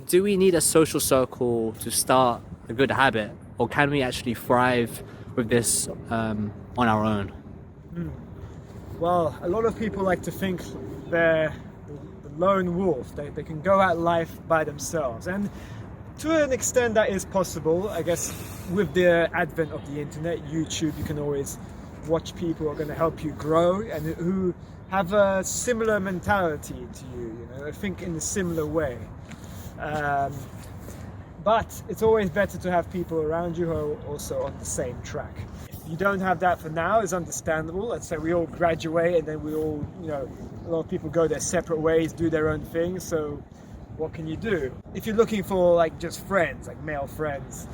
do we need a social circle to start a good habit, or can we actually thrive with this on our own? Well, a lot of people like to think they're the lone wolf. They can go at life by themselves. And to an extent that is possible. I guess with the advent of the internet, YouTube, you can always watch people who are going to help you grow and who have a similar mentality to you, think in a similar way. But it's always better to have people around you who are also on the same track. If you don't have that for now, it's understandable. Let's say we all graduate and then we all, a lot of people go their separate ways, do their own thing. So what can you do? If you're looking for like just friends, like male friends,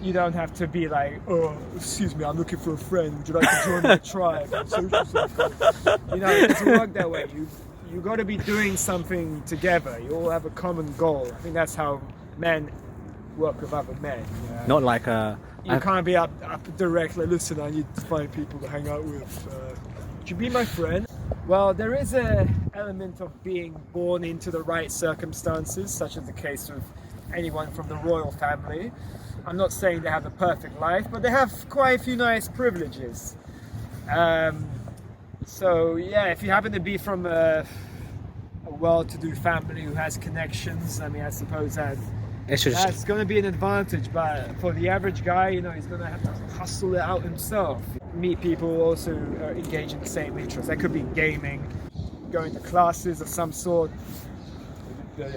you don't have to be like, oh, excuse me, I'm looking for a friend. Would you like to join my tribe? Social circle. It doesn't work that way. You got to be doing something together. You all have a common goal. I think that's how men work with other men. Not like you can't be up directly. Listen, I need to find people to hang out with. Would you be my friend? Well, there is an element of being born into the right circumstances, such as the case of anyone from the royal family. I'm not saying they have a perfect life, but they have quite a few nice privileges. So yeah, if you happen to be from a well-to-do family who has connections, I suppose that's going to be an advantage. But for the average guy, he's going to have to hustle it out himself. Meet people who also engage in the same interests. That could be gaming, going to classes of some sort,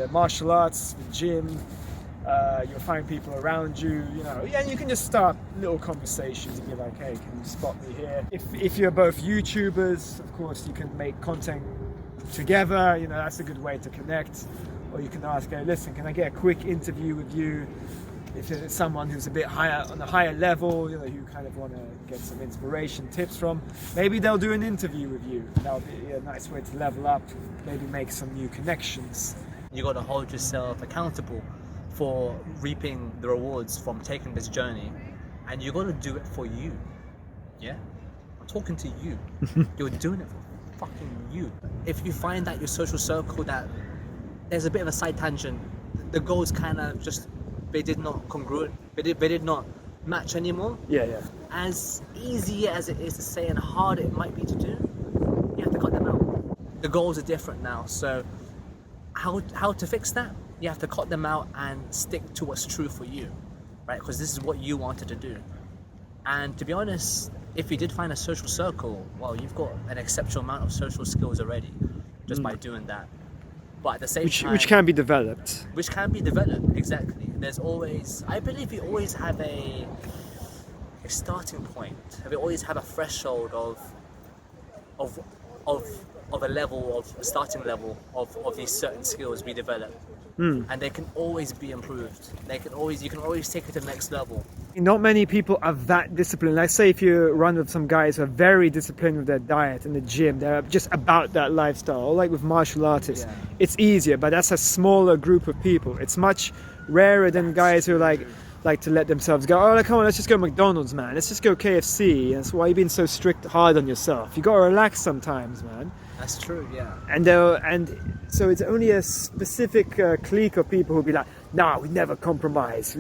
martial arts, the gym. You'll find people around you, and you can just start little conversations and be like, hey, can you spot me here? If you're both YouTubers, of course, you can make content together, that's a good way to connect. Or you can ask, hey, listen, can I get a quick interview with you? If it's someone who's a bit higher, on a higher level, you kind of want to get some inspiration, tips from, maybe they'll do an interview with you. That'll be a nice way to level up, maybe make some new connections. You got to hold yourself accountable for reaping the rewards from taking this journey, and you got to do it for you. Yeah, I'm talking to you. You're doing it for fucking you. If you find that your social circle, that there's a bit of a side tangent, the goals kind of just they did not congruent, they did not match anymore. Yeah. As easy as it is to say and hard it might be to do, you have to cut them out. The goals are different now, so how to fix that? You have to cut them out and stick to what's true for you, right? Because this is what you wanted to do. And to be honest, if you did find a social circle, well, you've got an exceptional amount of social skills already just by doing that. But at the same time, which can be developed. Which can be developed, exactly. There's always, I believe, you always have a starting point. We always have a threshold of a level, of a starting level of these certain skills we develop. And they can always be improved. You can always take it to the next level. Not many people are that disciplined. Like say if you run with some guys who are very disciplined with their diet and the gym, they're just about that lifestyle. Or like with martial artists, it's easier, but that's a smaller group of people. It's much rarer than guys who like to let themselves go, oh, come on, let's just go McDonald's, man. Let's just go KFC. That's why you're being so hard on yourself. You gotta relax sometimes, man. That's true, yeah. And so it's only a specific clique of people who'll be like, nah, we never compromise,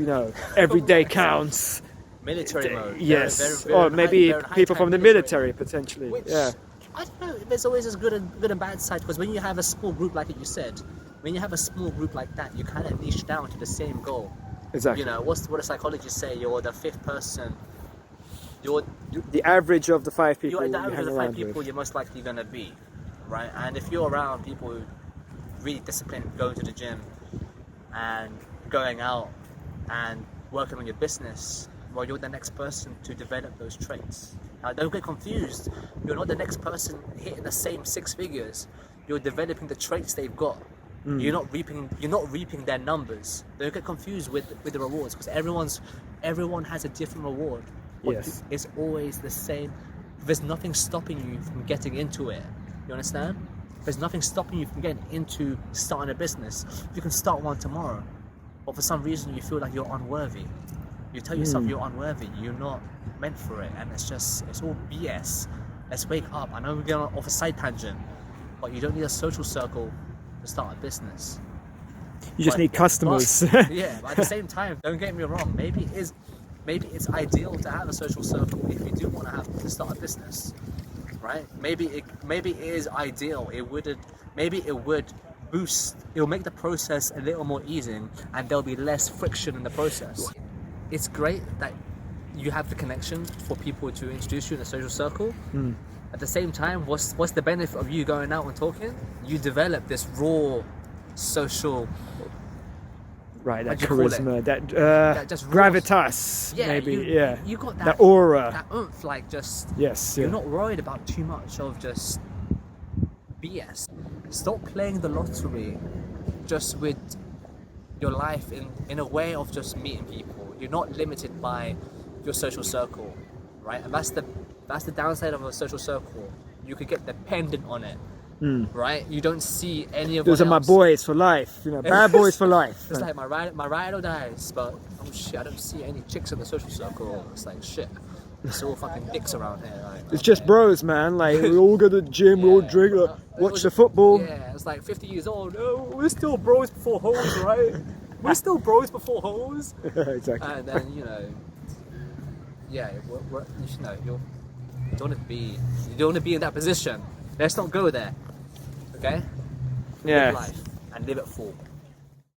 every day counts. Military mode. Yes, very or maybe people from the military, mode. potentially. Which, yeah. I don't know, there's always a good and bad side, because when you have a small group like you said, when you have a small group like that, you kind of niche down to the same goal. Exactly. What the psychologists say, you're the fifth person. You're the average of the five people. You're the average of the five people with. you're most likely going to be, right? And if you're around people who really disciplined, going to the gym and going out and working on your business, well, you're the next person to develop those traits. Now, don't get confused. You're not the next person hitting the same six figures. You're developing the traits they've got. You're not reaping their numbers. Don't get confused with the rewards, because everyone has a different reward. Yes. It's always the same. There's nothing stopping you from getting into it. You understand? There's nothing stopping you from getting into starting a business. You can start one tomorrow, but for some reason you feel like you're unworthy. You tell yourself you're unworthy. You're not meant for it, and it's all BS. Let's wake up. I know we're going off a side tangent, but you don't need a social circle to start a business. You just need customers. Yeah, but at the same time, don't get me wrong. Maybe it's ideal to have a social circle if you do want to start a business, right? Maybe it is ideal. It would boost. It will make the process a little more easy, and there'll be less friction in the process. It's great that you have the connection for people to introduce you in a social circle. At the same time, what's the benefit of you going out and talking? You develop this raw social, right, that what do you call it? charisma, that just raw- gravitas, maybe, you got that, that aura. that oomph, like just Yes, yeah. you're not worried about too much of just BS. Stop playing the lottery just with your life in a way of just meeting people. You're not limited by your social circle, right? And that's the downside of a social circle. You could get dependent on it, right? You don't see any of Those are my boys for life, bad boys for life. It's like my ride or dies, but oh shit, I don't see any chicks in the social circle. It's like shit. It's all fucking dicks around here. Like, It's just bros, man. Like, we all go to the gym, we all drink, watch the football. Yeah, it's like 50 years old. Oh, we're still bros before hoes, right? We're still bros before hoes. Exactly. And then you don't want to be in that position. Let's not go there. Okay? Yeah. Live life and live it full.